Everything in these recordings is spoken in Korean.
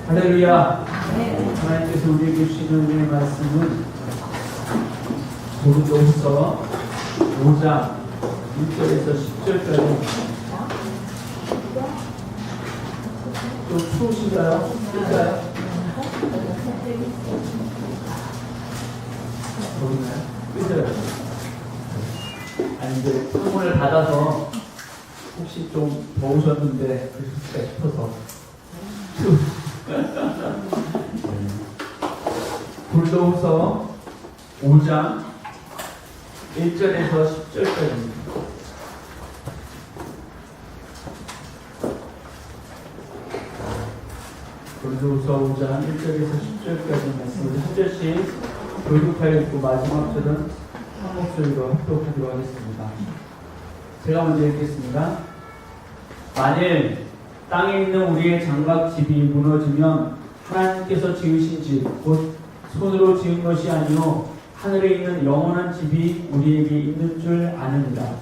할렐루야. 하나님께서 우리에게 주시는 은혜의 말씀은 고린도후서 5장 1절에서 10절까지. 좀 추우신가요? 뜰까요? 모르나요? 끄져요. 아니 이제 창문을 닫아서 혹시 좀 더우셨는데 그러실까 싶어서. 고린도후서 5장 1절에서 10절까지입니다. 고린도후서 5장 1절에서 10절까지 말씀을 한 절씩 교육하여 읽고 마지막 절은 한 목소리로 합독하도록 하겠습니다. 제가 먼저 읽겠습니다. 만일 땅에 있는 우리의 장막집이 무너지면 하나님께서 지으신 집, 곧 손으로 지은 것이 아니요 하늘에 있는 영원한 집이 우리에게 있는 줄 아느니라.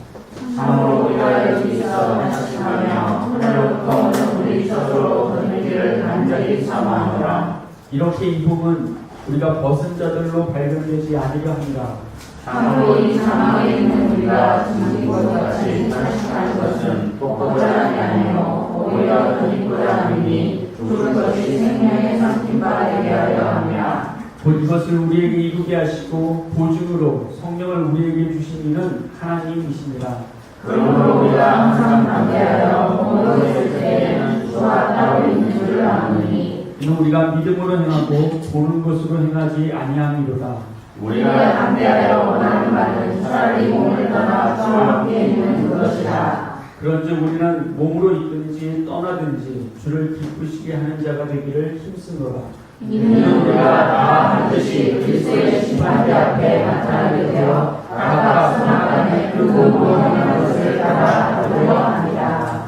참으로 우리가 여기서 안식하며 하늘로부터 오는 우리 저주로 그늘길을 간절히 사모하노라. 이렇게 이 복은 우리가 벗은 자들로 발견되지 아니려 함이라. 참으로 이 사망에 있는 우리가 짐짓고 같이 안식하는 것은 복보다 아니요 오히려 드리고자 함이니 죽은 것이 생명의 상품바 되게 하려 함이라. 곧 이것을 우리에게 이루게 하시고 보증으로 성령을 우리에게 주신 이는 하나님이시니라. 그러므로 우리가 항상 담대하여 공로를 쓸 때에는 주와 따로 있는 줄 아노니 이는 우리가 믿음으로 행하고 보는 것으로 행하지 아니함이로다. 우리가 담대하여 원하는 바는 차라리 몸을 떠나 주와 함께 있는 그것이라. 그런즉 우리는 몸으로 있든지 떠나든지 주를 기쁘시게 하는 자가 되기를 힘쓰노라. 이는 우리가 다 반드시 그리스도의 심판대 앞에 나타나게 되어 각각 선악간에 그 몸으로 행하는 것을 따라하도록 합니다.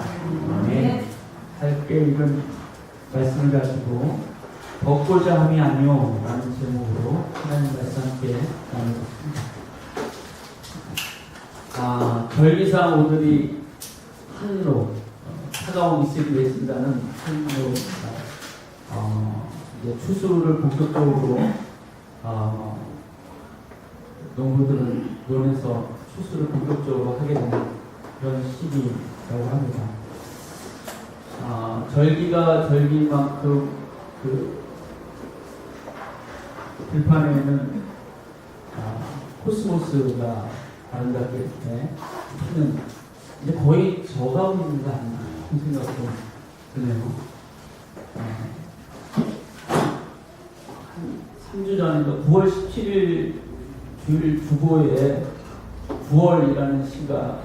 아멘. 짧게 읽은 말씀을 가지고 벗고자 함이 아니오 라는 제목으로 하나님 말씀 함께 나누겠습니다. 절기상 오늘이 한로, 차가운 이슬이 내린다는 한로, 이제 추수를 본격적으로 농부들은 논에서 추수를 본격적으로 하게 되는 그런 시기라고 합니다. 절기가 절기만큼 그 들판에는 코스모스가 아름답게 피는 이제 거의 저가고 있는 거 아닌가 그런 생각도 드네요. 한 3주 전인가 9월 17일 주일 주보에 9월이라는 시가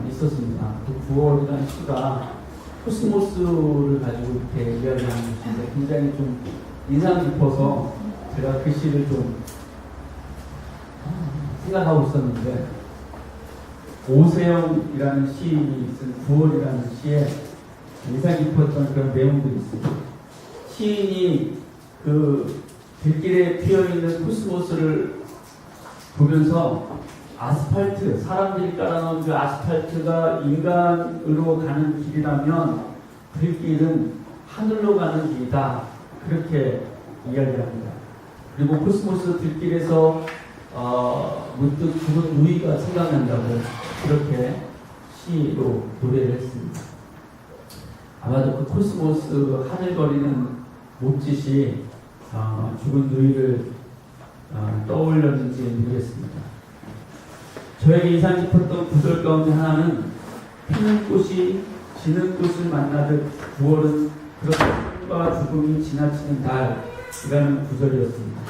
있었습니다. 그 9월이라는 시가 코스모스를 가지고 이렇게 이야기하는 것인데 굉장히 좀 인상 깊어서 제가 그 시를 좀 생각하고 있었는데 오세영이라는 시인이 쓴 9월이라는 시에 인상 깊었던 그런 내용들이 있습니다. 시인이 그 길길에 피어있는 코스모스를 보면서 아스팔트, 사람들이 깔아놓은 그 아스팔트가 인간으로 가는 길이라면 들길은 하늘로 가는 길이다. 그렇게 이야기합니다. 그리고 코스모스 들길에서 문득 죽은 누이가 생각난다고 그렇게 시로 노래를 했습니다. 아마도 그 코스모스 하늘거리는 못짓이 죽은 누이를 떠올렸는지 모르겠습니다. 저에게 인상 깊었던 구절 가운데 하나는 피는 꽃이 지는 꽃을 만나듯 9월은 그렇게 삶과 죽음이 지나치는 달이라는 구절이었습니다.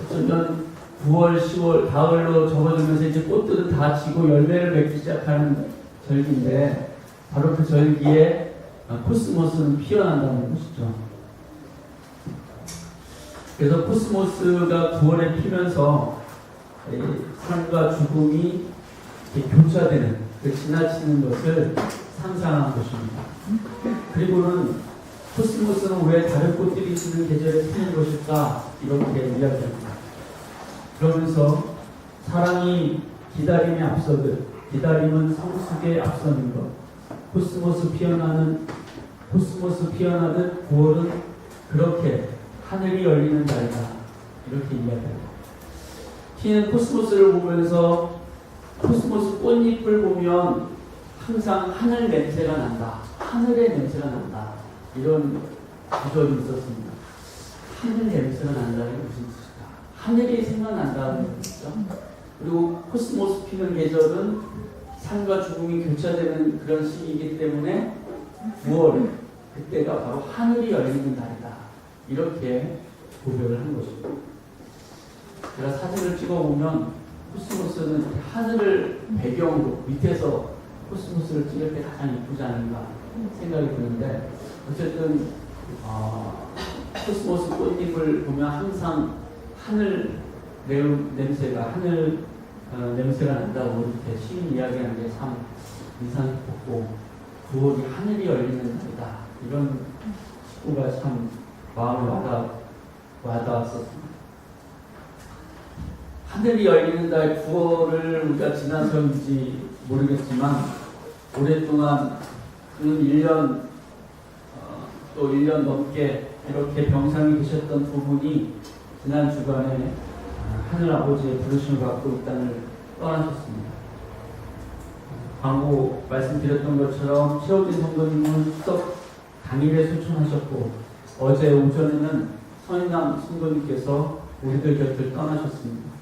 어쩌면 9월, 10월, 가을로 접어들면서 이제 꽃들은 다 지고 열매를 맺기 시작하는 절기인데 바로 그 절기에 코스모스는 피어난다는 것이죠. 그래서 코스모스가 9월에 피면서 삶과 죽음이 교차되는, 그 지나치는 것을 상상한 것입니다. 그리고는 코스모스는 왜 다른 꽃들이 지는 계절에 피는 것일까? 이렇게 이야기합니다. 그러면서 사랑이 기다림에 앞서듯 기다림은 성숙에 앞서는 것, 코스모스 피어나는 코스모스 피어나듯 9월은 그렇게 하늘이 열리는 날이다. 이렇게 이야기합니다. 튀는 코스모스를 보면서 코스모스 꽃잎을 보면 항상 하늘 냄새가 난다. 하늘의 냄새가 난다. 이런 구절이 있었습니다. 하늘 냄새가 난다는 게 무슨 뜻일까? 하늘이 생각난다는 뜻이죠. 그리고 코스모스 피는 계절은 삶과 죽음이 교차되는 그런 시기이기 때문에 9월, 그때가 바로 하늘이 열리는 날이다. 이렇게 고백을 한 것입니다. 제가 사진을 찍어보면 코스모스는 하늘을 배경으로 밑에서 코스모스를 찍을 때 가장 이쁘지 않은가 생각이 드는데, 어쨌든 코스모스 꽃잎을 보면 항상 하늘 냄새가 난다고 이렇게 시인 이야기하는 게 참 인상 깊었고, 9월이 하늘이 열리는 날이다. 이런 식구가 참 마음에 와닿았었습니다. 하늘이 열리는 날 9월을 우리가 지나서인지 모르겠지만, 오랫동안 그 1년 또 1년 넘게 이렇게 병상에 계셨던 두 분이 지난 주간에 하늘 아버지의 부르심을 받고 이 땅을 떠나셨습니다. 광고 말씀드렸던 것처럼 최호진 성도님은 수석 당일에 소천하셨고, 어제 오전에는 서인남 성도님께서 우리들 곁을 떠나셨습니다.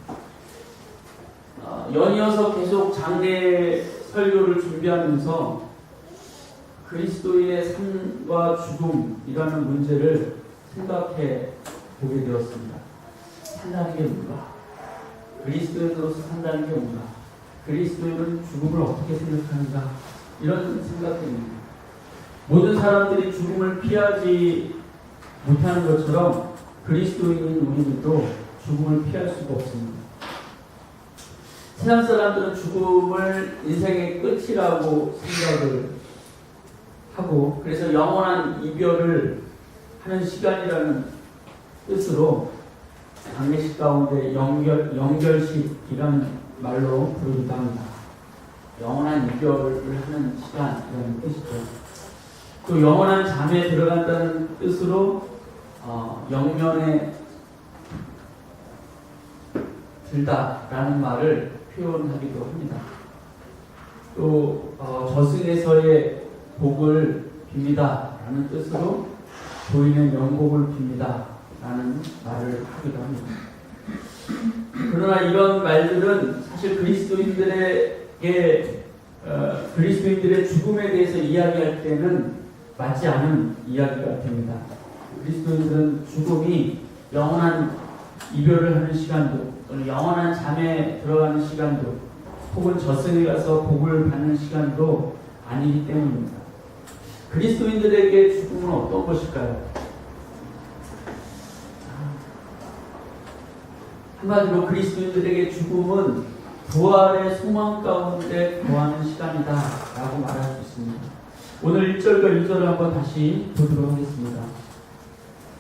연이어서 계속 장례 설교를 준비하면서 그리스도인의 삶과 죽음이라는 문제를 생각해 보게 되었습니다. 산다는 게 뭔가? 그리스도인으로서 산다는 게 뭔가? 그리스도인은 죽음을 어떻게 생각하는가? 이런 생각입니다. 모든 사람들이 죽음을 피하지 못하는 것처럼 그리스도인인 우리들도 죽음을 피할 수가 없습니다. 세상 사람들은 죽음을 인생의 끝이라고 생각을 하고, 그래서 영원한 이별을 하는 시간이라는 뜻으로 장례식 가운데 영결식이라는 말로 부르기도 합니다. 영원한 이별을 하는 시간이라는 뜻이죠. 또 영원한 잠에 들어간다는 뜻으로 영면에 들다라는 말을 표현하기도 합니다. 또 저승에서의 복을 빕니다 라는 뜻으로 보이는 영복을 빕니다 라는 말을 하기도 합니다. 그러나 이런 말들은 사실 그리스도인들의 죽음에 대해서 이야기할 때는 맞지 않은 이야기가 됩니다. 그리스도인들은 죽음이 영원한 이별을 하는 시간도, 또는 영원한 잠에 들어가는 시간도, 혹은 저승에 가서 복을 받는 시간도 아니기 때문입니다. 그리스도인들에게 죽음은 어떤 것일까요? 한마디로 그리스도인들에게 죽음은 부활의 소망 가운데 거하는 시간이다 라고 말할 수 있습니다. 오늘 1절과 2절을 한번 다시 보도록 하겠습니다.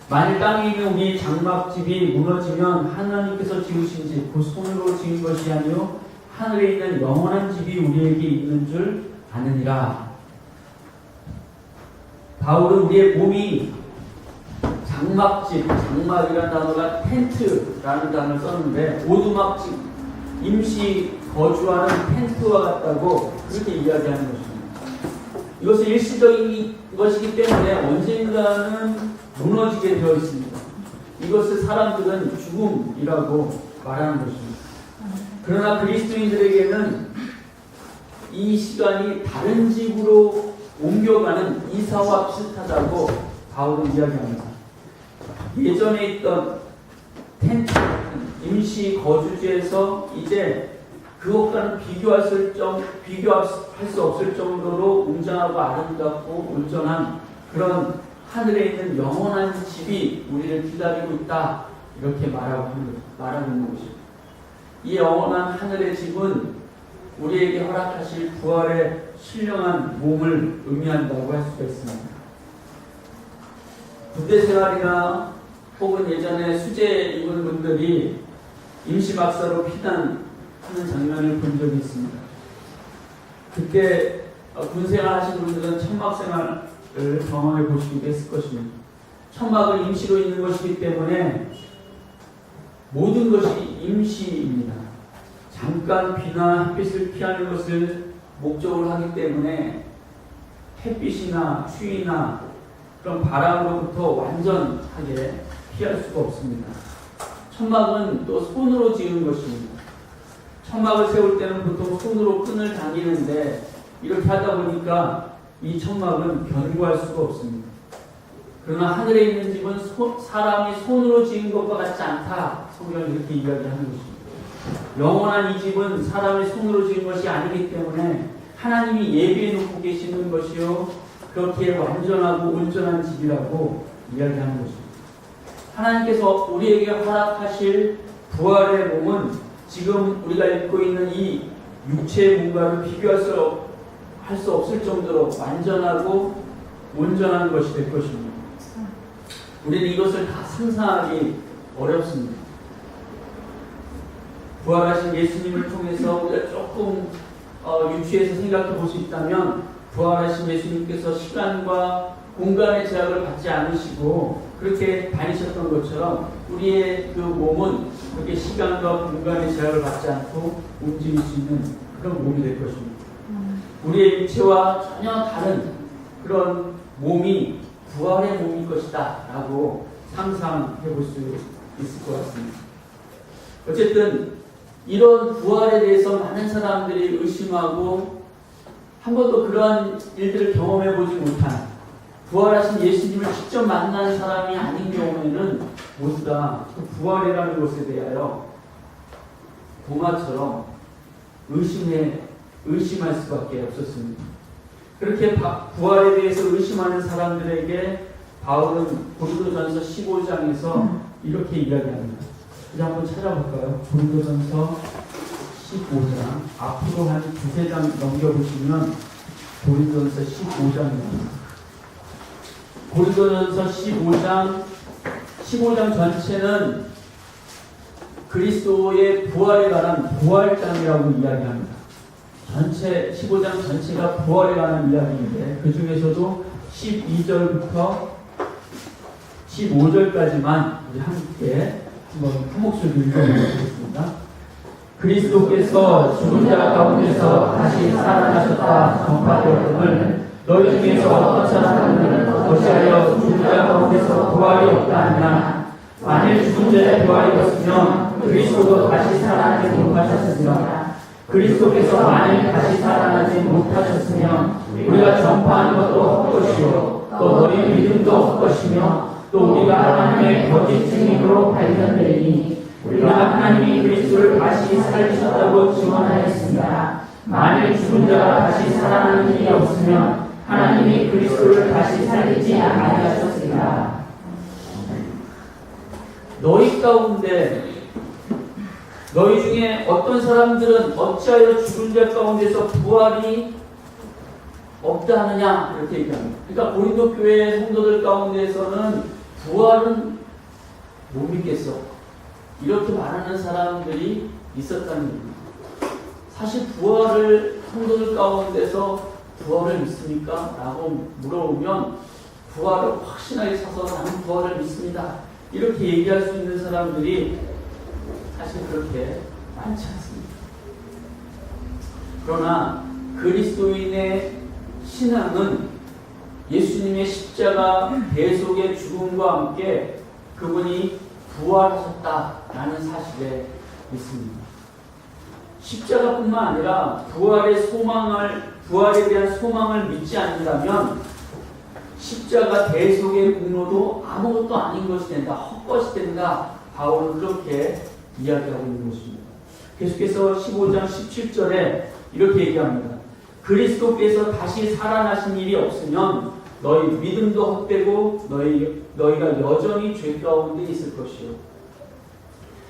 만일 땅에 있는 우리 장막집이 무너지면 하나님께서 지으신 집, 그 손으로 지은 것이 아니요 하늘에 있는 영원한 집이 우리에게 있는 줄 아느니라. 바울은 우리의 몸이 장막집, 장막이라는 단어가 텐트라는 단어를 썼는데, 오두막집, 임시 거주하는 텐트와 같다고 그렇게 이야기하는 것입니다. 이것은 일시적인 것이기 때문에 언젠가는 무너지게 되어 있습니다. 이것을 사람들은 죽음이라고 말하는 것입니다. 그러나 그리스도인들에게는 이 시간이 다른 집으로 옮겨가는 이사와 비슷하다고 바울은 이야기합니다. 예전에 있던 텐트, 임시 거주지에서 이제 그것과는 비교할 수 없을 정도로 웅장하고 아름답고 온전한 그런 하늘에 있는 영원한 집이 우리를 기다리고 있다, 이렇게 말하고 있는 것입니다. 이 영원한 하늘의 집은 우리에게 허락하실 부활의 신령한 몸을 의미한다고 할 수가 있습니다. 군대 생활이나 혹은 예전에 수재 입은 분들이 임시박사로 피난하는 장면을 본 적이 있습니다. 그때 군생활 하시는 분들은 천막생활 경험해 보시기도 했을 것입니다. 천막은 임시로 있는 것이기 때문에 모든 것이 임시입니다. 잠깐 비나 햇빛을 피하는 것을 목적으로 하기 때문에 햇빛이나 추위나 그런 바람으로부터 완전하게 피할 수가 없습니다. 천막은 또 손으로 지은 것입니다. 천막을 세울 때는 보통 손으로 끈을 당기는데 이렇게 하다 보니까 이 천막은 견고할 수가 없습니다. 그러나 하늘에 있는 집은 사람이 손으로 지은 것과 같지 않다. 성경은 이렇게 이야기하는 것입니다. 영원한 이 집은 사람이 손으로 지은 것이 아니기 때문에 하나님이 예비해 놓고 계시는 것이요 그렇게 완전하고 온전한 집이라고 이야기하는 것입니다. 하나님께서 우리에게 허락하실 부활의 몸은 지금 우리가 입고 있는 이 육체의 몸과는 비교할 수 없을 정도로 완전하고 온전한 것이 될 것입니다. 우리는 이것을 다 상상하기 어렵습니다. 부활하신 예수님을 통해서 우리가 조금 유추해서 생각해 볼 수 있다면 부활하신 예수님께서 시간과 공간의 제약을 받지 않으시고 그렇게 다니셨던 것처럼 우리의 그 몸은 그렇게 시간과 공간의 제약을 받지 않고 움직일 수 있는 그런 몸이 될 것입니다. 우리의 육체와 전혀 다른 그런 몸이 부활의 몸일 것이다 라고 상상해 볼 수 있을 것 같습니다. 어쨌든 이런 부활에 대해서 많은 사람들이 의심하고 한 번도 그러한 일들을 경험해 보지 못한 부활하신 예수님을 직접 만난 사람이 아닌 경우에는 모두 다 그 부활이라는 것에 대하여 도마처럼 의심할 수밖에 없었습니다. 그렇게 부활에 대해서 의심하는 사람들에게 바울은 고린도전서 15장에서 이렇게 이야기합니다. 이제 한번 찾아볼까요? 고린도전서 15장 앞으로 한 두세 장 넘겨보시면 고린도전서 15장입니다. 고린도전서 15장 전체는 그리스도의 부활에 관한 부활장이라고 이야기합니다. 전체 15장 전체가 부활에 관한 이야기인데 그 중에서도 12절부터 15절까지만 우리 함께 한 목소리로 읽어보겠습니다. 그리스도께서 죽은 자 가운데서 다시 살아나셨다 전파되었음을 너희 중에서 어떤 사람들은 어찌하여 죽은 자 가운데서 부활이 없다 하냐. 만일 죽은 자의 부활이 없으면 그리스도도 다시 살아나지 못하셨으며 그리스도께서 만일 다시 살아나지 못하셨으면 우리가 전파하는 것도 헛것이요 또 너희 믿음도 헛것이며 또 우리가 하나님의 거짓 증인으로 발견되니 우리가 하나님이 그리스도를 다시 살리셨다고 증언하였습니다. 만일 죽은 자가 다시 살아나는 일이 없으면 하나님이 그리스도를 다시 살리지 아니하셨습니다. 너희 가운데 너희 중에 어떤 사람들은 어찌하여 죽은 자 가운데서 부활이 없다 하느냐 이렇게 얘기합니다. 그러니까 고린도 교회 성도들 가운데서는 부활은 못 믿겠어 이렇게 말하는 사람들이 있었다는 얘기입니다. 사실 부활을 성도들 가운데서 부활을 믿습니까? 라고 물어보면 부활을 확신하게 차서 나는 부활을 믿습니다 이렇게 얘기할 수 있는 사람들이 사실 그렇게 많지 않습니다. 그러나 그리스도인의 신앙은 예수님의 십자가 대속의 죽음과 함께 그분이 부활하셨다라는 사실에 믿습니다. 십자가뿐만 아니라 부활에 대한 소망을 믿지 않는다면 십자가 대속의 공로도 아무것도 아닌 것이 된다, 헛것이 된다. 바울은 그렇게 이야기하고 있는 것입니다. 계속해서 15장 17절에 이렇게 얘기합니다. 그리스도께서 다시 살아나신 일이 없으면 너희 믿음도 헛되고 너희가 여전히 죄 가운데 있을 것이요.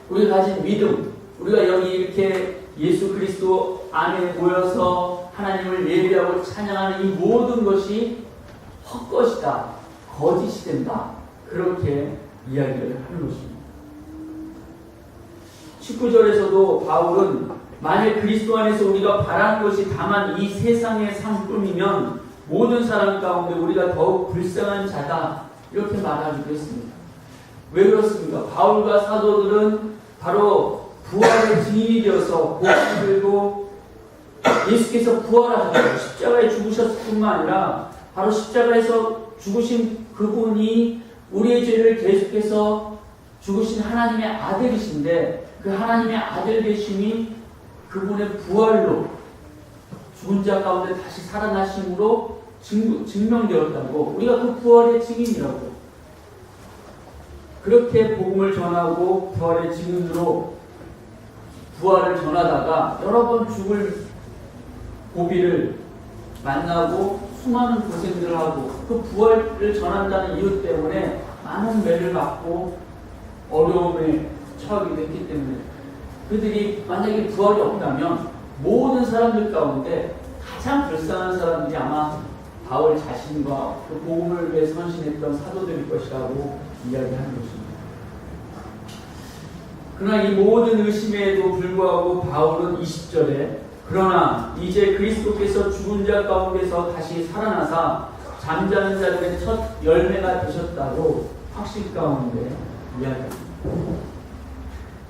우리가 가진 믿음, 우리가 여기 이렇게 예수 그리스도 안에 모여서 하나님을 예배하고 찬양하는 이 모든 것이 헛것이다, 거짓이 된다. 그렇게 이야기를 하는 것입니다. 19절에서도 바울은 만일 그리스도 안에서 우리가 바라는 것이 다만 이 세상의 상품이면 모든 사람 가운데 우리가 더욱 불쌍한 자다 이렇게 말하기도 했습니다. 왜 그렇습니까? 바울과 사도들은 바로 부활의 증인이 되어서 복음을 들고 예수께서 부활하셨고 십자가에 죽으셨을 뿐만 아니라 바로 십자가에서 죽으신 그분이 우리의 죄를 계속해서 죽으신 하나님의 아들이신데 그 하나님의 아들 되심이 그분의 부활로 죽은 자 가운데 다시 살아나심으로 증명되었다고 우리가 그 부활의 증인이라고 그렇게 복음을 전하고 부활의 증인으로 부활을 전하다가 여러 번 죽을 고비를 만나고 수많은 고생들을 하고 그 부활을 전한다는 이유 때문에 많은 매를 받고 어려움에 처하게 됐기 때문에 그들이 만약에 부활이 없다면 모든 사람들 가운데 가장 불쌍한 사람들이 아마 바울 자신과 그 복음을 위해 선신했던 사도들일 것이라고 이야기하는 것입니다. 그러나 이 모든 의심에도 불구하고 바울은 20절에 그러나 이제 그리스도께서 죽은 자 가운데서 다시 살아나사 잠자는 자들의 첫 열매가 되셨다고 확신 가운데 이야기합니다.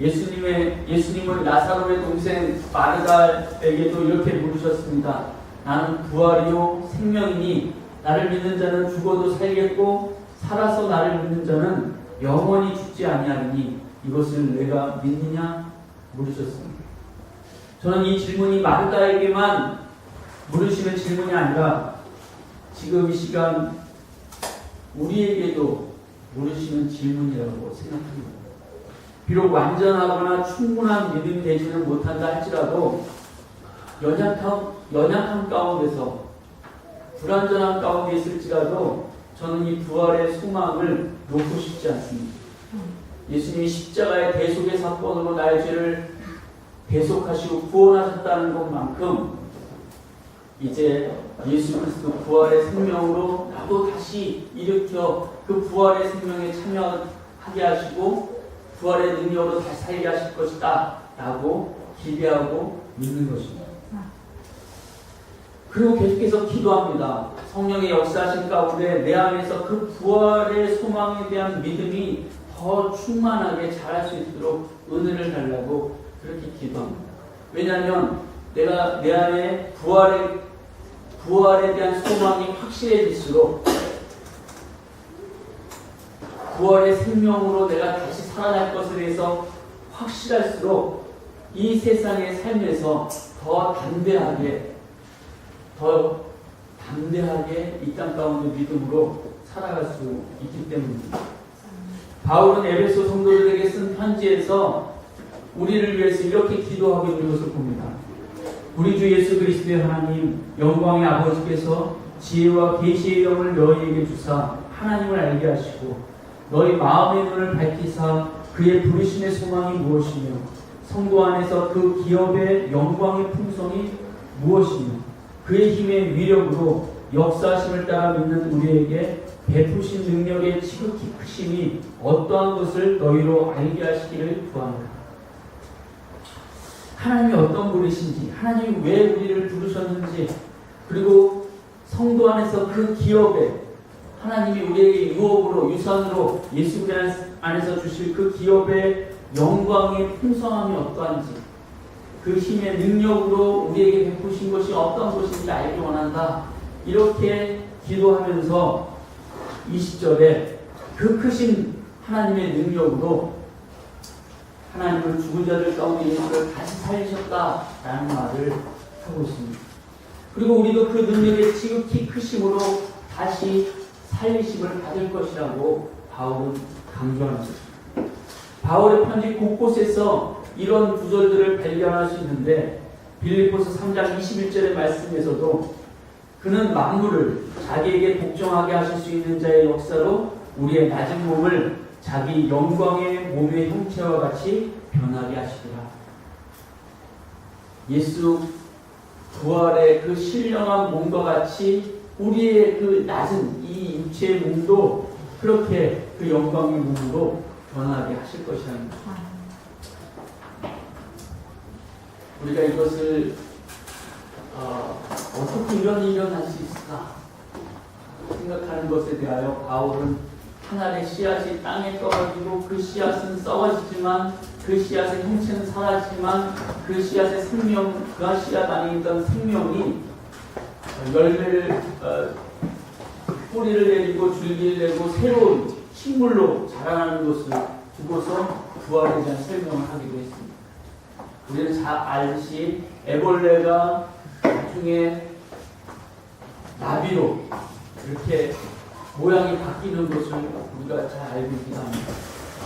예수님은 나사로의 동생 마르다에게도 이렇게 물으셨습니다. 나는 부활이요 생명이니 나를 믿는 자는 죽어도 살겠고 살아서 나를 믿는 자는 영원히 죽지 아니하리니 이것을 내가 믿느냐 물으셨습니다. 저는 이 질문이 마르다에게만 물으시는 질문이 아니라 지금 이 시간 우리에게도 물으시는 질문이라고 생각합니다. 비록 완전하거나 충분한 믿음이 되지는 못한다 할지라도 연약함 가운데서 불완전한 가운데 있을지라도 저는 이 부활의 소망을 놓고 싶지 않습니다. 예수님이 십자가의 대속의 사건으로 나의 죄를 대속하시고 구원하셨다는 것만큼 이제 예수 그리스도 부활의 생명으로 나도 다시 일으켜 그 부활의 생명에 참여하게 하시고 부활의 능력으로 다시 살게 하실 것이다 라고 기대하고 믿는 것입니다. 그리고 계속해서 기도합니다. 성령의 역사하신 가운데 내 안에서 그 부활의 소망에 대한 믿음이 더 충만하게 자랄 수 있도록 은혜를 달라고 그렇게 기도합니다. 왜냐하면 내가 내 안에 부활에 대한 소망이 확실해질수록 부활의 생명으로 내가 다시 살아날 것에 대해서 확실할수록 이 세상의 삶에서 더 담대하게 이 땅 가운데 믿음으로 살아갈 수 있기 때문입니다. 바울은 에베소 성도들에게 쓴 편지에서 우리를 위해서 이렇게 기도하고 있는 것을 봅니다. 우리 주 예수 그리스도의 하나님 영광의 아버지께서 지혜와 계시의 영을 너희에게 주사 하나님을 알게 하시고 너희 마음의 눈을 밝히사 그의 부르심의 소망이 무엇이며 성도 안에서 그 기업의 영광의 풍성이 무엇이며 그의 힘의 위력으로 역사하심을 따라 믿는 우리에게 베푸신 능력의 지극히 크심이 어떠한 것을 너희로 알게 하시기를 구합니다. 하나님이 어떤 분이신지, 하나님이 왜 우리를 부르셨는지, 그리고 성도 안에서 그 기업에 하나님이 우리에게 유업으로, 유산으로 예수 안에서 주실 그 기업의 영광의 풍성함이 어떠한지, 그 힘의 능력으로 우리에게 베푸신 것이 어떤 것인지 알기 원한다. 이렇게 기도하면서 20절에 그 크신 하나님의 능력으로 하나님은 죽은 자들 가운데 예수를 다시 살리셨다라는 말을 하고 있습니다. 그리고 우리도 그 능력의 지극히 크심으로 다시 살리심을 받을 것이라고 바울은 강조하는 것입니다. 바울의 편지 곳곳에서 이런 구절들을 발견할 수 있는데 빌립보서 3장 21절의 말씀에서도 그는 만물을 자기에게 복종하게 하실 수 있는 자의 역사로 우리의 낮은 몸을 자기 영광의 몸의 형체와 같이 변하게 하시리라. 예수 부활의 그 신령한 몸과 같이 우리의 그 낮은 이 육체의 몸도 그렇게 그 영광의 몸으로 변하게 하실 것이랍니다. 우리가 이것을 어떻게 이런 일이 일어날 수 있을까? 생각하는 것에 대하여 바울은 하나의 씨앗이 땅에 떨어지고 그 씨앗은 썩어지지만 그 씨앗의 형체는 사라지지만 그 씨앗의 생명, 그 씨앗 안에 있던 생명이 열매를 뿌리를 내리고 줄기를 내고 새로운 식물로 자라나는 것을 두고서 부활에 대한 설명을 하기도 했습니다. 우리는 잘 알듯이 애벌레가 나중에 나비로 이렇게 모양이 바뀌는 것을 우리가 잘 알고 있긴 합니다.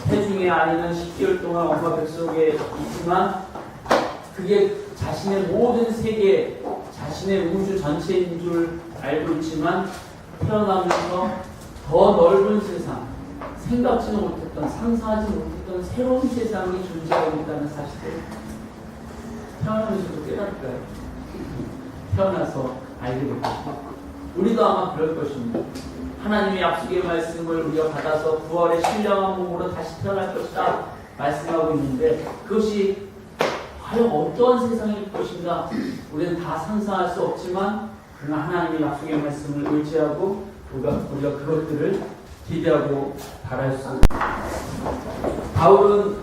태중의 아이는 10개월 동안 엄마 뱃속에 있지만 그게 자신의 모든 세계, 자신의 우주 전체인 줄 알고 있지만 태어나면서 더 넓은 세상, 생각지도 못했던, 상상하지 못했던 새로운 세상이 존재하고 있다는 사실을 태어나면서도 깨달을까요? 태어나서 알게 될 것입니다. 우리도 아마 그럴 것입니다. 하나님의 약속의 말씀을 우리가 받아서 부활의 신령한 몸으로 다시 태어날 것이다 말씀하고 있는데 그것이 과연 어떠한 세상일 것인가 우리는 다 상상할 수 없지만 그러나 하나님의 약속의 말씀을 의지하고 우리가 그것들을 기대하고 바랄 수 있습니다. 바울은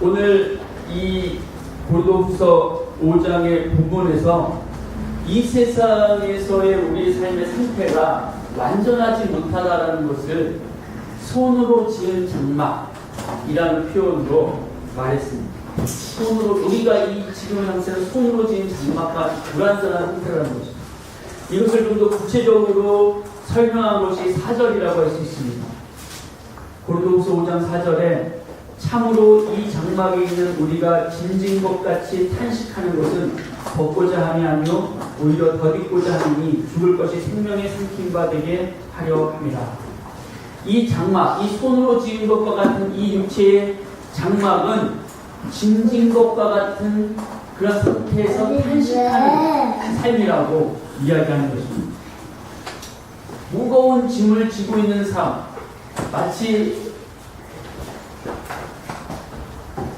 오늘 이 고린도후서 5장의 본문에서 이 세상에서의 우리 삶의 상태가 완전하지 못하다라는 것을 손으로 지은 장막이라는 표현으로 말했습니다. 손으로 우리가 이 지금의 상태는 손으로 지은 장막과 불완전한 상태라는 것입니다. 이것을 좀 더 구체적으로 설명한 것이 4절이라고 할 수 있습니다. 고린도후서 5장 4절에 참으로 이 장막에 있는 우리가 짐진 것 같이 탄식하는 것은 벗고자 함이 아니요 오히려 덧입고자 하니 죽을 것이 생명의 삼킨 바 되게 하려 함이라. 이 장막, 이 손으로 지은 것과 같은 이 육체의 장막은 짐진 것과 같은 그런 상태에서 탄식하는 삶이라고 이야기하는 것입니다. 무거운 짐을 지고 있는 삶, 마치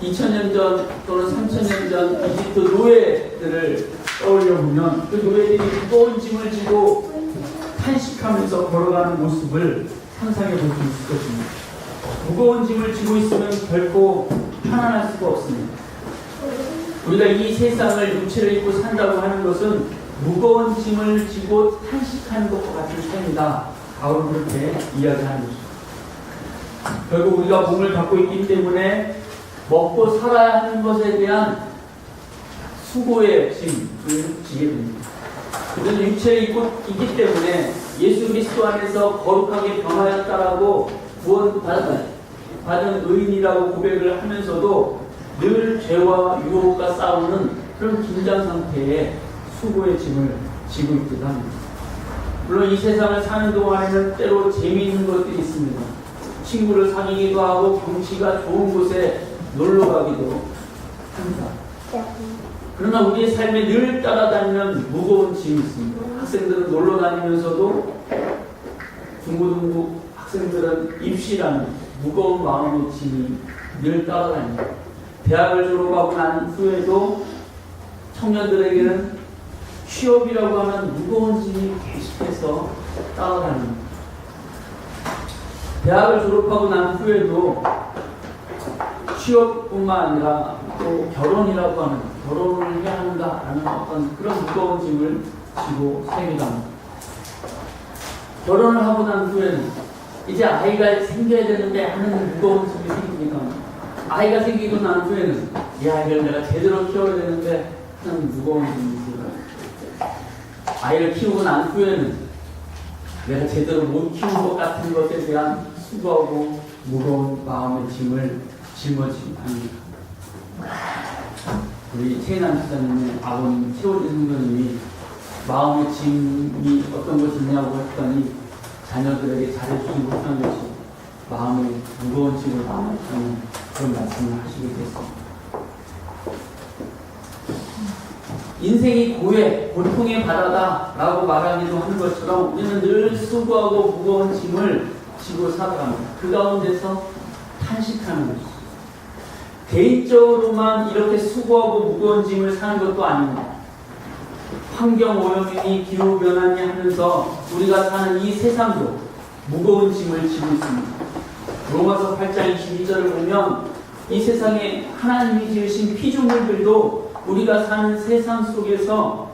2000년 전 또는 3000년 전 이집트 노예들을 떠올려 보면 그 노예들이 무거운 짐을 지고 탄식하면서 걸어가는 모습을 상상해 볼 수 있을 것입니다. 무거운 짐을 지고 있으면 결코 편안할 수가 없습니다. 우리가 이 세상을 육체를 입고 산다고 하는 것은 무거운 짐을 지고 탄식하는 것과 같은 삶이다. 바울은 그렇게 이야기하는 것입니다. 결국 우리가 몸을 갖고 있기 때문에 먹고 살아야 하는 것에 대한 수고의 짐을 지게 됩니다. 그들은 육체를 입고 있기 때문에 예수 그리스도 안에서 거룩하게 변화했다라고 구원받은 의인이라고 고백을 하면서도 늘 죄와 유혹과 싸우는 그런 긴장 상태에 수고의 짐을 지고 있기도 합니다. 물론 이 세상을 사는 동안에는 때로 재미있는 것들이 있습니다. 친구를 사귀기도 하고 경치가 좋은 곳에 놀러 가기도 합니다. 그러나 우리의 삶에 늘 따라다니는 무거운 짐이 있습니다. 학생들은 놀러 다니면서도 중고등부 학생들은 입시라는 무거운 마음의 짐이 늘 따라다닙니다. 대학을 졸업하고 난 후에도 청년들에게는 취업이라고 하는 무거운 짐이 계속해서 따라다닙니다. 대학을 졸업하고 난 후에도 취업뿐만 아니라 또 결혼이라고 하는 결혼을 해야 한다라는 어떤 그런 무거운 짐을 지고 살기도 합니다. 결혼을 하고 난 후에는 이제 아이가 생겨야 되는데 하는 무거운 짐이 생기니까 아이가 생기고 난 후에는 이 아이를 내가 제대로 키워야 되는데 하는 무거운 짐이 생겨요. 아이를 키우고 난 후에는 내가 제대로 못 키운 것 같은 것에 대한 수고하고 무거운 마음의 짐을 짊어지고 합니다. 우리 최인환 지사님의 아버님 최호진 선생님이 마음의 짐이 어떤 것이 있냐고 했더니 자녀들에게 잘해주지 못한 것이 마음의 무거운 짐을 하는 그런 말씀을 하시게 됐습니다. 인생이 고해, 고통의 바다다라고 말하기도 하는 것처럼 우리는 늘 수고하고 무거운 짐을 지고 살아갑니다. 그 가운데서 탄식하는 것입니다. 개인적으로만 이렇게 수고하고 무거운 짐을 사는 것도 아닙니다. 환경 오염이 기후 변환이 하면서 우리가 사는 이 세상도 무거운 짐을 지고 있습니다. 로마서 8장 22절을 보면 이 세상에 하나님이 지으신 피조물들도 우리가 사는 세상 속에서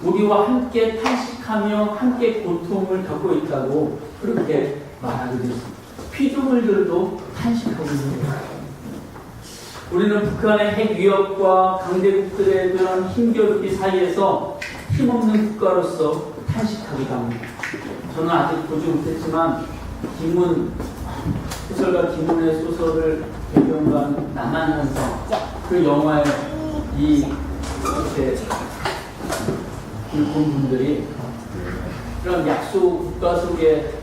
우리와 함께 탄식하며 함께 고통을 겪고 있다고 그렇게 말하게 됐습니다. 피조물들도 탄식하고 있습니다. 우리는 북한의 핵 위협과 강대국들의 그런 힘겨루기 사이에서 힘없는 국가로서 탄식하기도 합니다. 저는 아직 보지 못했지만 소설가 김문의 소설을 배경으로 한 남한한성 그 영화의 이렇게 본 분들이 그런 약소 국가 속에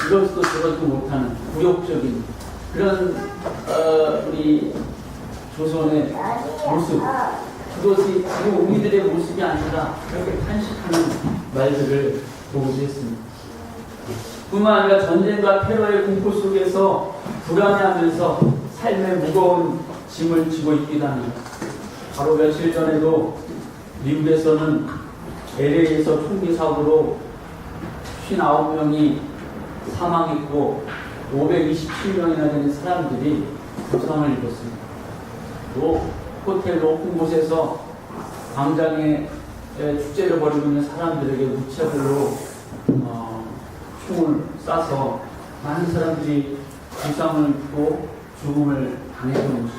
이럴수도 저럴도 못하는 굴욕적인 그런 우리 조선의 모습, 그것이 지금 우리들의 모습이 아니라 그렇게 탄식하는 말들을 보고자 했습니다. 뿐만 아니라 전쟁과 테러의 공포 속에서 불안해하면서 삶의 무거운 짐을 지고 있기도 합니다. 바로 며칠 전에도 미국에서는 LA에서 총기 사고로 59명이 사망했고 527명이나 되는 사람들이 부상을 입었습니다. 또 호텔 높은 곳에서 광장에 축제를 벌이고 있는 사람들에게 무차별로 총을 쏴서 많은 사람들이 부상을 입고 죽음을 당했던 것이죠.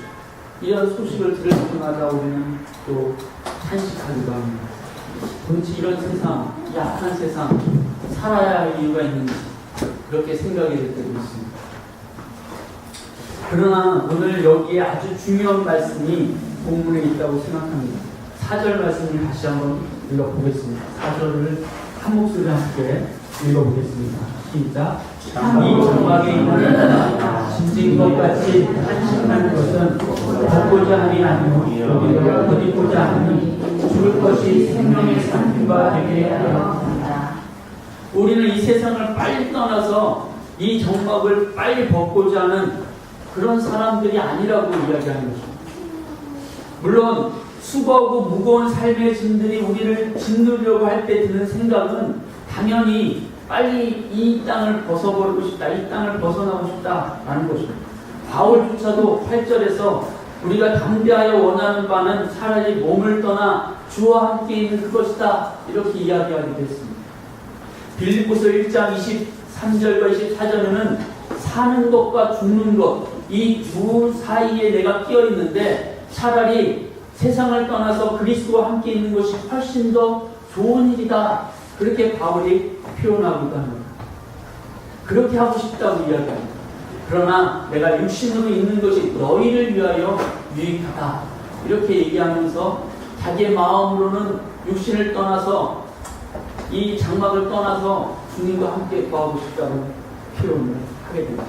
이런 소식을 들을 때마다 우리는 또 탄식하기도 합니다. 도대체 이런 세상, 약한 세상 살아야 할 이유가 있는지 그렇게 생각이 될 때도 있습니다. 그러나 오늘 여기에 아주 중요한 말씀이 본문에 있다고 생각합니다. 4절 말씀을 다시 한번 읽어보겠습니다. 4절을 한 목소리와 함께 읽어보겠습니다. 시작. 이 장막에 있는 짐진 것 같이 탄식하는 것은 걷고자 함이 아니요 여기를 버리고자 하니 죽을 것이 생명의 상품과 되게 하려 합니다. 우리는 이 세상을 빨리 떠나서 이 장막을 빨리 벗고자 하는 그런 사람들이 아니라고 이야기하는 것입니다. 물론 수고하고 무거운 삶의 짐들이 우리를 짓누르려고 할 때 드는 생각은 당연히 빨리 이 땅을 벗어버리고 싶다, 이 땅을 벗어나고 싶다라는 것입니다. 바울조차도 8절에서 우리가 담대하여 원하는 바는 차라리 몸을 떠나 주와 함께 있는 그것이다 이렇게 이야기하기도 했습니다. 빌립보서 1장 23절과 24절에는 사는 것과 죽는 것 이 두 사이에 내가 끼어 있는데 차라리 세상을 떠나서 그리스도와 함께 있는 것이 훨씬 더 좋은 일이다 그렇게 바울이 표현하기도 합니다. 그렇게 하고 싶다고 이야기합니다. 그러나 내가 육신으로 있는 것이 너희를 위하여 유익하다 이렇게 얘기하면서 자기의 마음으로는 육신을 떠나서 이 장막을 떠나서 주님과 함께 거하고 싶다고 표현을 하게 됩니다.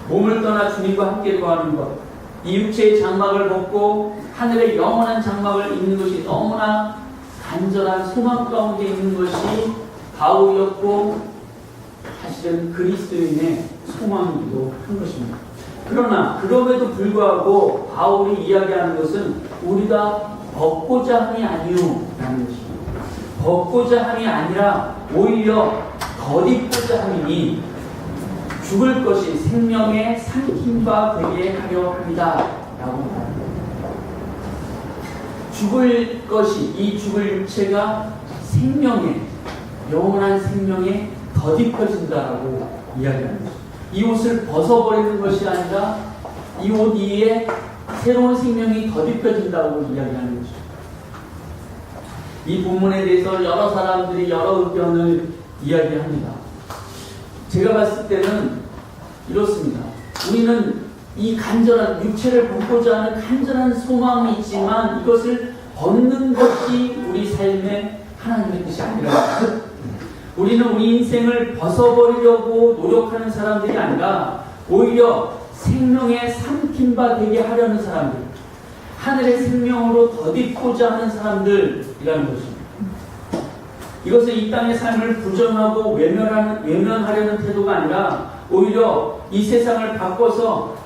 몸을 떠나 주님과 함께 거하는 것, 이 육체의 장막을 벗고 하늘의 영원한 장막을 입는 것이 너무나 간절한 소망 가운데 있는 것이 바울이었고 사실은 그리스도인의 소망이기도 한 것입니다. 그러나 그럼에도 불구하고 바울이 이야기하는 것은 우리가 벗고자 함이 아니요 라는 것입니다. 벗고자 함이 아니라 오히려 덧입고자 함이니 죽을 것이 생명의 삼킴바 되게 하려 합니다 라고 말합니다. 죽을 것이 이 죽을 육체가 생명의 영원한 생명에 덧입혀진다라고 이야기합니다. 이 옷을 벗어버리는 것이 아니라 이 옷 위에 새로운 생명이 덧입혀진다고 이야기하는 것이죠. 이 본문에 대해서 여러 사람들이 여러 의견을 이야기합니다. 제가 봤을 때는 이렇습니다. 우리는 이 간절한 육체를 벗고자 하는 간절한 소망이 있지만 이것을 벗는 것이 우리 삶의 하나님의 뜻이 아니라 우리는 우리 인생을 벗어버리려고 노력하는 사람들이 아니라 오히려 생명의 삼킴바 되게 하려는 사람들, 하늘의 생명으로 덧입고자 하는 사람들이라는 것입니다. 이것은 이 땅의 삶을 부정하고 외면하려는 태도가 아니라 오히려 이 세상을 바꿔서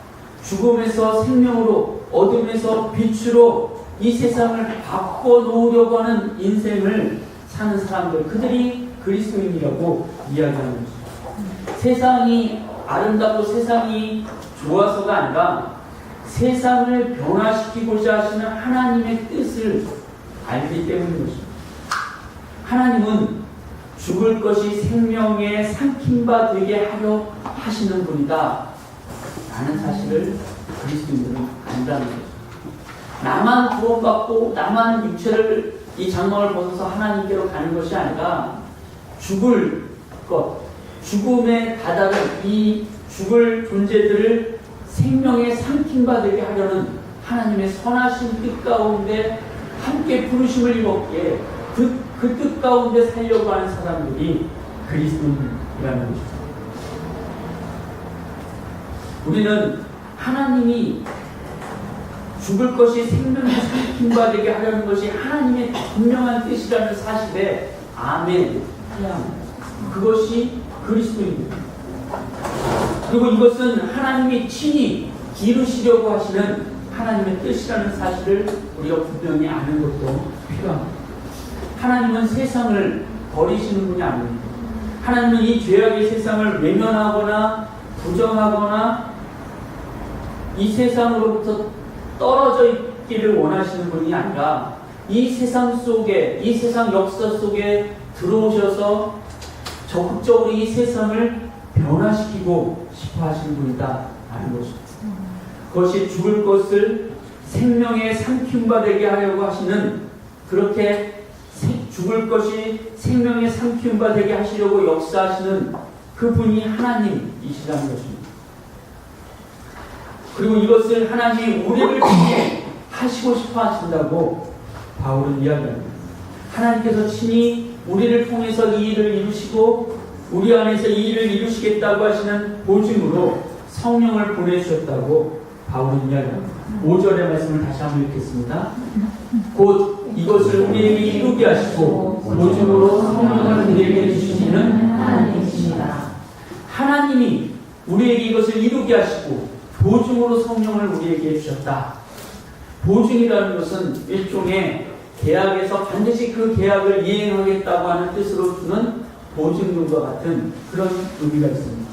죽음에서 생명으로, 어둠에서 빛으로 이 세상을 바꿔놓으려고 하는 인생을 사는 사람들, 그들이 그리스도인이라고 이야기하는 것입니다. 세상이 아름답고 세상이 좋아서가 아니라 세상을 변화시키고자 하시는 하나님의 뜻을 알기 때문인 것입니다. 하나님은 죽을 것이 생명에 삼킨 바 되게 하려 하시는 분이다 라는 사실을 그리스도인들은 안다는 거죠. 나만 구원받고 나만 육체를 이 장막을 벗어서 하나님께로 가는 것이 아니라 죽을 것, 죽음에 다다른 이 죽을 존재들을 생명에 삼킨 바 되게 하려는 하나님의 선하신 뜻 가운데 함께 부르심을 입었기에 그 뜻 가운데 살려고 하는 사람들이 그리스도인이라는 것입니다. 우리는 하나님이 죽을 것이 생명에 삼킨 바 되게 하려는 것이 하나님의 분명한 뜻이라는 사실에 아멘 해야 합니다. 그것이 그리스도입니다. 그리고 이것은 하나님이 친히 이루시려고 하시는 하나님의 뜻이라는 사실을 우리가 분명히 아는 것도 필요합니다. 하나님은 세상을 버리시는 분이 아닙니다. 하나님은 이 죄악의 세상을 외면하거나 부정하거나 이 세상으로부터 떨어져 있기를 원하시는 분이 아니라 이 세상 속에, 이 세상 역사 속에 들어오셔서 적극적으로 이 세상을 변화시키고 싶어 하시는 분이다 하는 것입니다. 그것이 죽을 것을 생명에 삼킨 바 되게 하려고 하시는, 그렇게 죽을 것이 생명에 삼킨 바 되게 하시려고 역사하시는 그분이 하나님이시라는 것입니다. 그리고 이것을 하나님이 우리를 통해 하시고 싶어 하신다고 바울은 이야기합니다. 하나님께서 친히 우리를 통해서 이 일을 이루시고 우리 안에서 이 일을 이루시겠다고 하시는 보증으로 성령을 보내주셨다고 바울은 이야기합니다. 5절의 말씀을 다시 한번 읽겠습니다. 곧 이것을 우리에게 이루게 하시고 보증으로 성령을 우리에게 주시는 하나님이십니다. 하나님이 우리에게 이것을 이루게 하시고 보증으로 성령을 우리에게 주셨다. 보증이라는 것은 일종의 계약에서 반드시 그 계약을 이행하겠다고 하는 뜻으로 주는 보증금과 같은 그런 의미가 있습니다.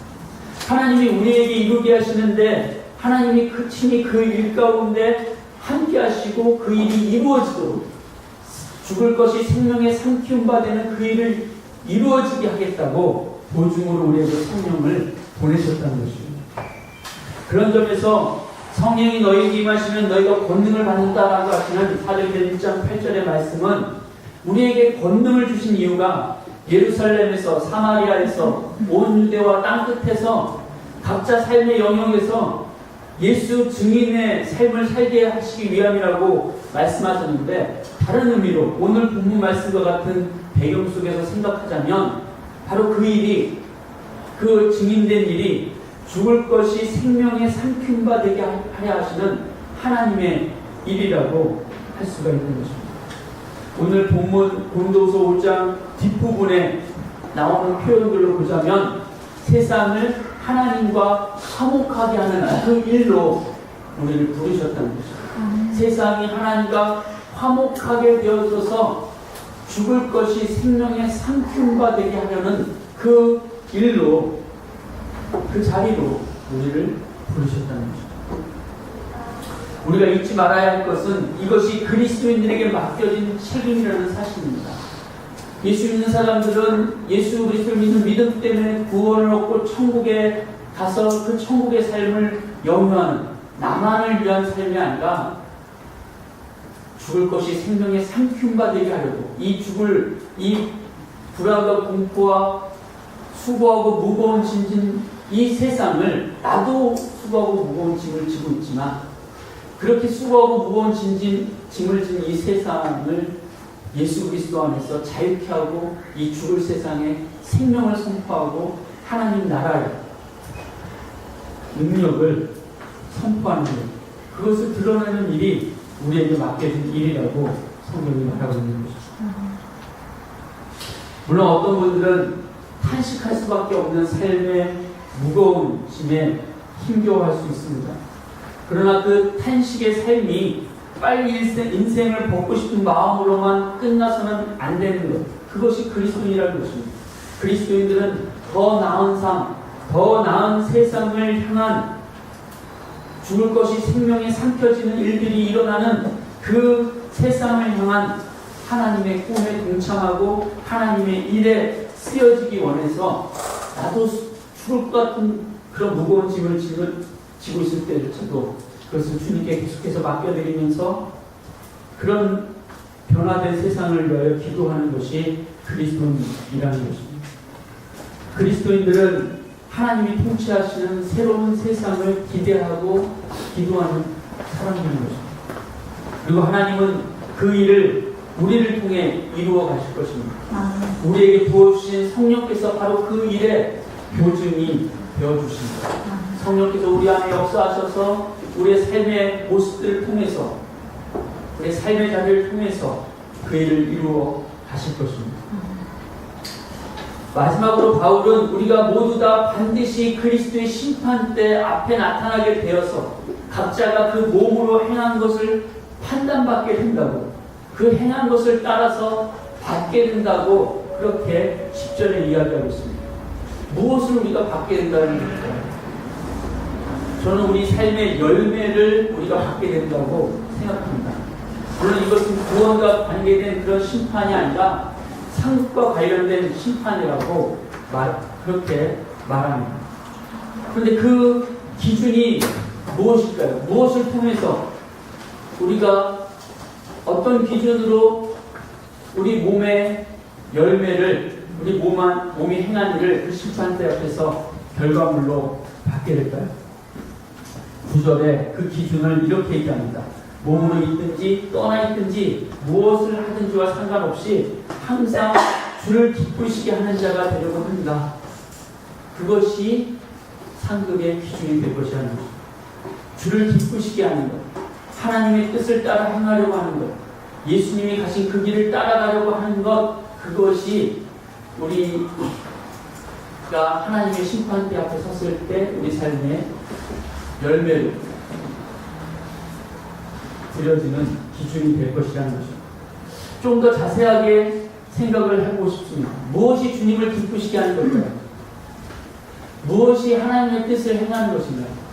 하나님이 우리에게 이루게 하시는데 하나님이 친히 그 일 가운데 함께 하시고 그 일이 이루어지도록 죽을 것이 생명에 삼키운 바 되는 그 일을 이루어지게 하겠다고 보증으로 우리에게 성령을 보내셨다는 것입니다. 그런 점에서 성령이 너희에게 임하시면 너희가 권능을 받는다라고 하시는 사도행전 1장 8절의 말씀은 우리에게 권능을 주신 이유가 예루살렘에서 사마리아에서 온 유대와 땅끝에서 각자 삶의 영역에서 예수 증인의 삶을 살게 하시기 위함이라고 말씀하셨는데, 다른 의미로 오늘 본문 말씀과 같은 배경 속에서 생각하자면 바로 그 일이, 그 증인된 일이 죽을 것이 생명에 삼킨 바 되게 하려 하시는 하나님의 일이라고 할 수가 있는 것입니다. 오늘 본문 고린도후서 5장 뒷부분에 나오는 표현들로 보자면 세상을 하나님과 화목하게 하는 그 일로 우리를 부르셨다는 것입니다. 세상이 하나님과 화목하게 되어져서 죽을 것이 생명에 삼킨 바 되게 하려는 그 일로, 그 자리로 우리를 부르셨다는 것입니다. 우리가 잊지 말아야 할 것은 이것이 그리스도인들에게 맡겨진 책임이라는 사실입니다. 예수 믿는 사람들은 예수 그리스도를 믿는 믿음 때문에 구원을 얻고 천국에 가서 그 천국의 삶을 영유하는 나만을 위한 삶이 아니라 죽을 것이 생명에 삼킨 바 되게 하려고 이 불안과 공포와 수고하고 무거운 이 세상을, 나도 수고하고 무거운 짐을 지고 있지만 그렇게 수고하고 무거운 짐을 진 이 세상을 예수 그리스도 안에서 자유케 하고 이 죽을 세상에 생명을 선포하고 하나님 나라의 능력을 선포하는 것, 그것을 드러내는 일이 우리에게 맡겨진 일이라고 성경이 말하고 있는 것입니다. 물론 어떤 분들은 탄식할 수밖에 없는 삶의 무거운 짐에 힘겨워할 수 있습니다. 그러나 그 탄식의 삶이 빨리 인생을 벗고 싶은 마음으로만 끝나서는 안 되는 것. 그것이 그리스도인이라는 것입니다. 그리스도인들은 더 나은 삶, 더 나은 세상을 향한 죽을 것이 생명에 삼켜지는 일들이 일어나는 그 세상을 향한 하나님의 꿈에 동참하고 하나님의 일에 쓰여지기 원해서 나도 죽을 것 같은 그런 무거운 짐을 지고 있을 때조차도 그것을 주님께 계속해서 맡겨드리면서 그런 변화된 세상을 위하여 기도하는 것이 그리스도인이라는 것입니다. 그리스도인들은 하나님이 통치하시는 새로운 세상을 기대하고 기도하는 사람들인 것입니다. 그리고 하나님은 그 일을 우리를 통해 이루어 가실 것입니다. 우리에게 부어주신 성령께서 바로 그 일의 보증이 되어주십니다. 성령께서 우리 안에 역사하셔서 우리의 삶의 모습들을 통해서 우리의 삶의 자리를 통해서 그 일을 이루어 가실 것입니다. 마지막으로 바울은 우리가 모두 다 반드시 그리스도의 심판대 앞에 나타나게 되어서 각자가 그 몸으로 행한 것을 판단받게 된다고, 그 행한 것을 따라서 받게 된다고 그렇게 10절에 이야기하고 있습니다. 무엇을 우리가 받게 된다는 것일까요? 저는 우리 삶의 열매를 우리가 받게 된다고 생각합니다. 물론 이것은 구원과 관계된 그런 심판이 아니라 상급과 관련된 심판이라고 그렇게 말합니다. 그런데 그 기준이 무엇일까요? 무엇을 통해서 우리가 어떤 기준으로 우리 몸의 열매를, 우리 몸이 행한 일을 그 심판대 앞에서 결과물로 받게 될까요? 9절에 그 기준을 이렇게 얘기합니다. 몸으로 있든지 떠나 있든지 무엇을 하든지와 상관없이 항상 주를 기쁘시게 하는 자가 되려고 합니다. 그것이 상급의 기준이 될 것이라는 것입니다. 주를 기쁘시게 하는 것, 하나님의 뜻을 따라 행하려고 하는 것, 예수님이 가신 그 길을 따라가려고 하는 것, 그것이 우리가 하나님의 심판대 앞에 섰을 때 우리 삶의 열매를 드려지는 기준이 될 것이라는 것입니다. 좀 더 자세하게 생각을 해보고 싶습니다. 무엇이 주님을 기쁘시게 하는 걸까요? 무엇이 하나님의 뜻을 행하는 것인가요?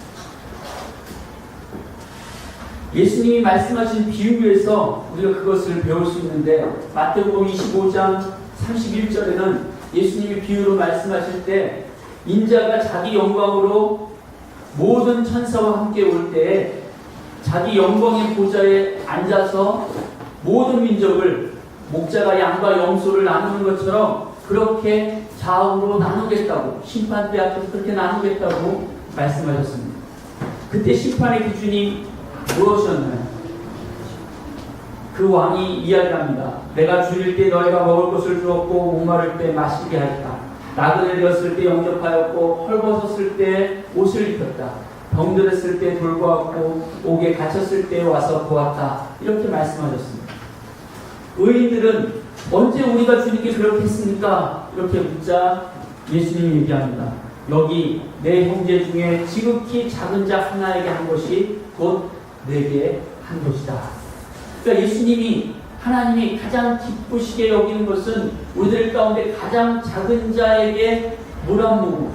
예수님이 말씀하신 비유에서 우리가 그것을 배울 수 있는데, 마태복음 25장 31절에는 예수님이 비유로 말씀하실 때 인자가 자기 영광으로 모든 천사와 함께 올 때에 자기 영광의 보좌에 앉아서 모든 민족을 목자가 양과 염소를 나누는 것처럼 그렇게 좌우로 나누겠다고, 심판대 앞에서 그렇게 나누겠다고 말씀하셨습니다. 그때 심판의 기준이 무엇이었나요? 그 왕이 이야기합니다. 내가 줄일 때 너희가 먹을 것을 주었고 목마를 때 마시게 하였다. 나그네 되었을 때 영접하였고 헐벗었을 때 옷을 입혔다. 병들었을 때 돌보았고 옥에 갇혔을 때 와서 보았다. 이렇게 말씀하셨습니다. 의인들은 언제 우리가 주님께 그렇게 했습니까? 이렇게 묻자 예수님이 얘기합니다. 여기 내 형제 중에 지극히 작은 자 하나에게 한 것이 곧 내게 한 것이다. 그러니까 예수님이, 하나님이 가장 기쁘시게 여기는 것은 우리들 가운데 가장 작은 자에게 물 한 모금,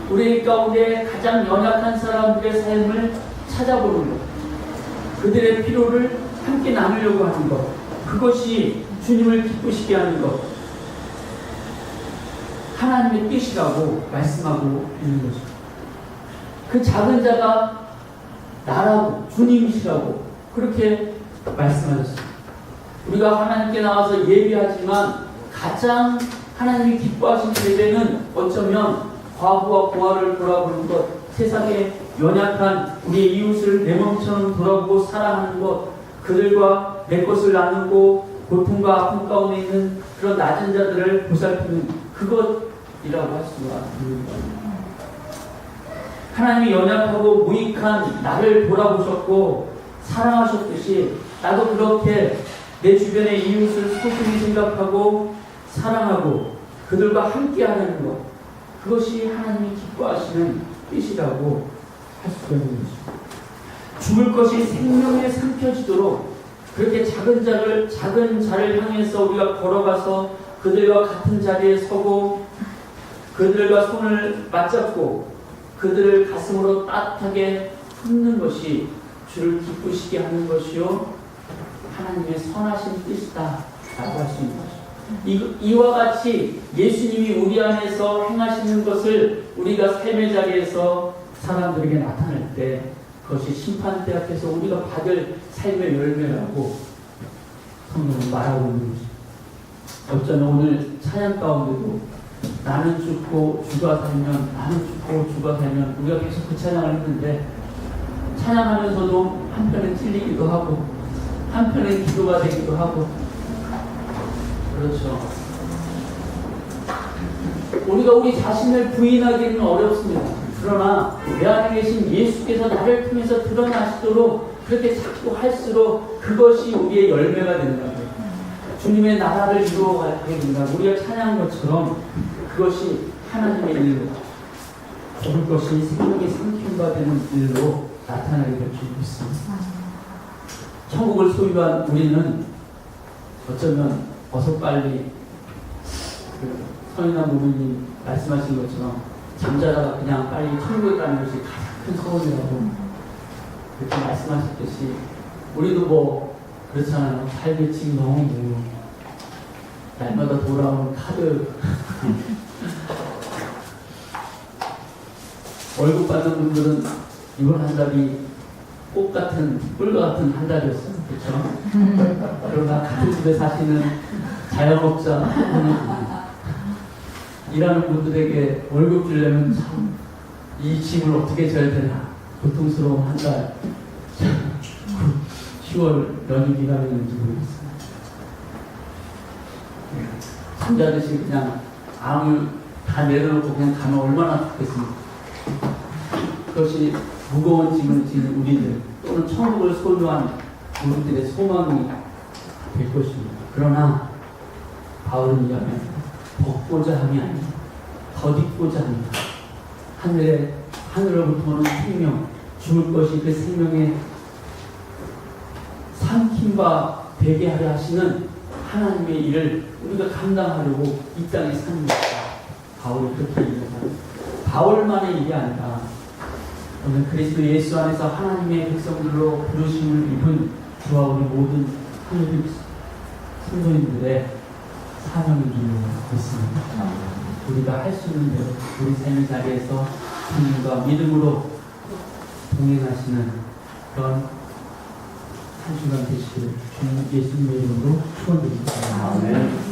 우리 가운데 가장 연약한 사람들의 삶을 찾아보는 것, 그들의 필요를 함께 나누려고 하는 것, 그것이 주님을 기쁘시게 하는 것, 하나님의 뜻이라고 말씀하고 있는 것입니다. 그 작은 자가 나라고 주님이시라고 그렇게 말씀하셨습니다. 우리가 하나님께 나와서 예배하지만 가장 하나님이 기뻐하신 예배는 어쩌면 과부와 고아를 돌아보는 것, 세상에 연약한 우리의 이웃을 내 몸처럼 돌아보고 사랑하는 것, 그들과 내 것을 나누고 고통과 아픔 가운데 있는 그런 낮은 자들을 보살피는 그것이라고 할 수가 있습니다. 하나님이 연약하고 무익한 나를 돌아보셨고 사랑하셨듯이 나도 그렇게 내 주변의 이웃을 소중히 생각하고 사랑하고 그들과 함께 하는 것, 그것이 하나님이 기뻐하시는 뜻이라고 할 수가 있는 것입니다. 죽을 것이 생명에 삼켜지도록 그렇게 작은 자를 향해서 우리가 걸어가서 그들과 같은 자리에 서고 그들과 손을 맞잡고 그들을 가슴으로 따뜻하게 품는 것이 주를 기쁘시게 하는 것이요 하나님의 선하신 뜻이다 라고 할 수 있는 것이죠. 이와 같이 예수님이 우리 안에서 행하시는 것을 우리가 삶의 자리에서 사람들에게 나타낼 때 그것이 심판대 앞에서 우리가 받을 삶의 열매라고 성경은 말하고 있는 것입니다. 어쩌면 오늘 찬양 가운데도 나는 죽고 주가 살면 나는 죽고 주가 살면 우리가 계속 그 찬양을 했는데 찬양하면서도 한편은 찔리기도 하고 한편은 기도가 되기도 하고 그렇죠. 우리가 우리 자신을 부인하기는 어렵습니다. 그러나 내 안에 계신 예수께서 나를 통해서 드러나시도록 그렇게 자꾸 할수록 그것이 우리의 열매가 되는 거예요. 주님의 나라를 이루어가게 된다. 우리가 찬양한 것처럼 그것이 하나님의 일로 죽을 것이 생명의 삼킴바 되는 일로 나타나게 될 줄 믿습니다. 천국을 소유한 우리는 어쩌면 어서 빨리 선인아 모모님 말씀하신 것처럼 잠자다가 그냥 빨리 천국에 가는 것이 가장 큰 소원이라고 그렇게 말씀하셨듯이 우리도 뭐 그렇잖아요. 삶이 지금 너무 날마다 돌아오는 카드 월급 받는 분들은 이번 한 달이 꽃 같은 꿀과 같은 한 달이었어요. 그렇죠? 그러나 같은 집에 사시는 자영업자 일하는 분들에게 월급 주려면 참 이 짐을 어떻게 져야 되나 고통스러운 한 달 10월 연휴 기간이었는지 모르겠어요. 잠자듯이 그냥 아무 다 내려놓고 그냥 가면 얼마나 좋겠습니까? 그것이 무거운 짐을 지는 우리들 또는 천국을 소유한 우리들의 소망이 될 것입니다. 그러나 바울은 이야기합니다. 벗고자 함이 아니다. 덧입고자 합니다. 하늘로부터 오는 생명, 죽을 것이 그 생명에 삼킴바 되게 하려 하시는 하나님의 일을 우리가 감당하려고 이 땅에 사는 것이다. 바울이 그렇게 얘기합니다. 바울만의 일이 아니라 오늘 그리스도 예수 안에서 하나님의 백성들로 부르심을 입은 저와 우리 모든 하늘의 성도님들의 사명인 줄 믿습니다. 우리가 할 수 있는 대로 우리 삶의 자리에서 하나님과 믿음으로 동행하시는 그런 한 주간 되시길 주님 예수님의 이름으로 축원드립니다. 아멘.